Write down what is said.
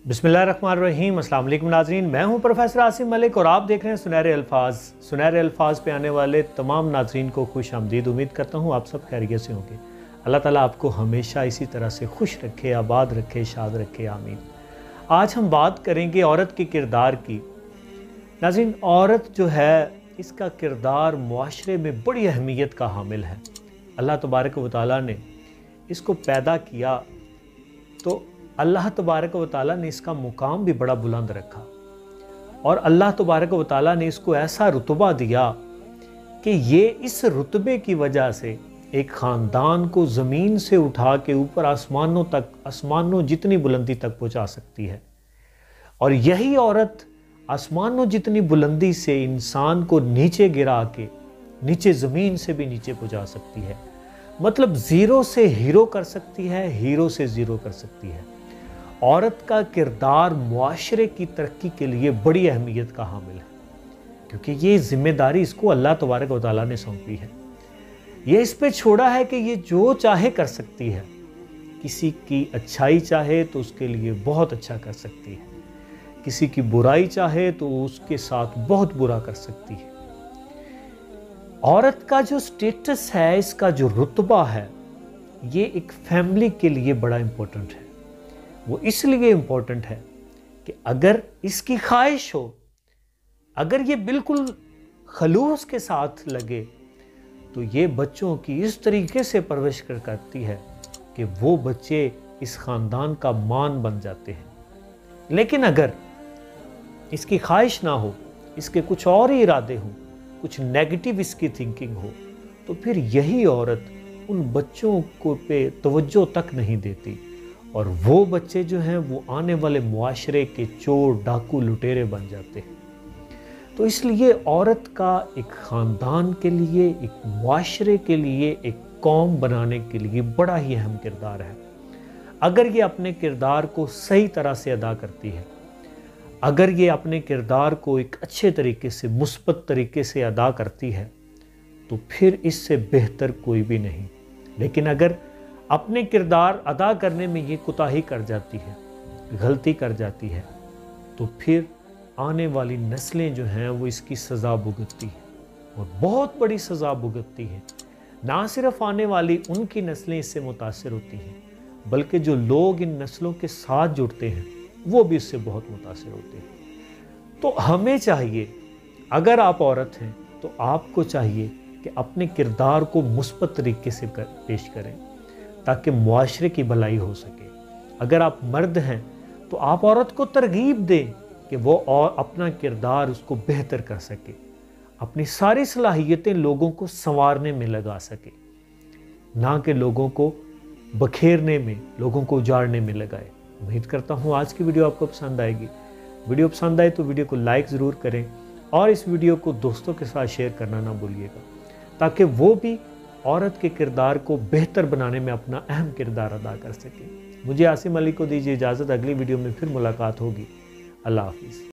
बिस्मिल्लाहिर्रहमानिर्रहीम। अस्सलाम वालेकुम नाज़रीन, मैं हूं प्रोफेसर आसिम मलिक और आप देख रहे हैं सुनहरे अल्फाज। सुनहरे अल्फाज पे आने वाले तमाम नाज़रीन को खुश आमदीद। उम्मीद करता हूं आप सब खैरियत से होंगे। अल्लाह ताला आपको हमेशा इसी तरह से खुश रखे, आबाद रखे, शाद रखे, आमीन। आज हम बात करेंगे औरत के किरदार की। नाज़रीन, औरत जो है इसका किरदार मुआशरे में बड़ी अहमियत का हामिल है। अल्लाह तबारक व तआला ने इसको पैदा किया तो अल्लाह तबारक व तआला ने इसका मुकाम भी बड़ा बुलंद रखा और अल्लाह तबारक व तआला ने इसको ऐसा रुतबा दिया कि ये इस रुतबे की वजह से एक ख़ानदान को ज़मीन से उठा के ऊपर आसमानों तक, आसमानों जितनी बुलंदी तक पहुंचा सकती है। और यही औरत आसमानों जितनी बुलंदी से इंसान को नीचे गिरा के नीचे ज़मीन से भी नीचे पहुंचा सकती है। मतलब ज़ीरो से हीरो कर सकती है, हीरो से ज़ीरो कर सकती है। औरत का किरदार मुआशरे की तरक्की के लिए बड़ी अहमियत का हामिल है, क्योंकि ये जिम्मेदारी इसको अल्लाह तबारक व तआला ने सौंपी है। ये इस पे छोड़ा है कि ये जो चाहे कर सकती है। किसी की अच्छाई चाहे तो उसके लिए बहुत अच्छा कर सकती है, किसी की बुराई चाहे तो उसके साथ बहुत बुरा कर सकती है। औरत का जो स्टेटस है, इसका जो रुतबा है, ये एक फैमिली के लिए बड़ा इम्पोर्टेंट है। वो इसलिए इम्पोर्टेंट है कि अगर इसकी ख्वाहिश हो, अगर ये बिल्कुल खलूस के साथ लगे तो ये बच्चों की इस तरीके से परवरिश करती है कि वो बच्चे इस ख़ानदान का मान बन जाते हैं। लेकिन अगर इसकी ख्वाहिश ना हो, इसके कुछ और ही इरादे हों, कुछ नेगेटिव इसकी थिंकिंग हो, तो फिर यही औरत उन बच्चों को पे तवज्जो तक नहीं देती और वो बच्चे जो हैं वो आने वाले मुआशरे के चोर, डाकू, लुटेरे बन जाते हैं। तो इसलिए औरत का एक ख़ानदान के लिए, एक मुआशरे के लिए, एक कौम बनाने के लिए बड़ा ही अहम किरदार है। अगर ये अपने किरदार को सही तरह से अदा करती है, अगर ये अपने किरदार को एक अच्छे तरीके से, मुस्बत तरीके से अदा करती है, तो फिर इससे बेहतर कोई भी नहीं। लेकिन अगर अपने किरदार अदा करने में ये कोताही कर जाती है, गलती कर जाती है, तो फिर आने वाली नस्लें जो हैं वो इसकी सज़ा भुगतती हैं और बहुत बड़ी सज़ा भुगतती हैं। ना सिर्फ आने वाली उनकी नस्लें इससे मुतासिर होती हैं, बल्कि जो लोग इन नस्लों के साथ जुड़ते हैं वो भी इससे बहुत मुतासिर होते हैं। तो हमें चाहिए, अगर आप औरत हैं तो आपको चाहिए कि अपने किरदार को मुस्बत तरीके से पेश करें ताकि मुआशरे की भलाई हो सके। अगर आप मर्द हैं तो आप औरत को तरगीब दें कि वो और अपना किरदार उसको बेहतर कर सके, अपनी सारी सलाहियतें लोगों को संवारने में लगा सके, ना कि लोगों को बखेरने में, लोगों को उजाड़ने में लगाए। उम्मीद करता हूँ आज की वीडियो आपको पसंद आएगी। वीडियो पसंद आए तो वीडियो को लाइक ज़रूर करें और इस वीडियो को दोस्तों के साथ शेयर करना ना भूलिएगा, ताकि वो भी औरत के किरदार को बेहतर बनाने में अपना अहम किरदार अदा कर सके। मुझे आसिम मलिक को दीजिए इजाज़त। अगली वीडियो में फिर मुलाकात होगी। अल्लाह हाफिज़।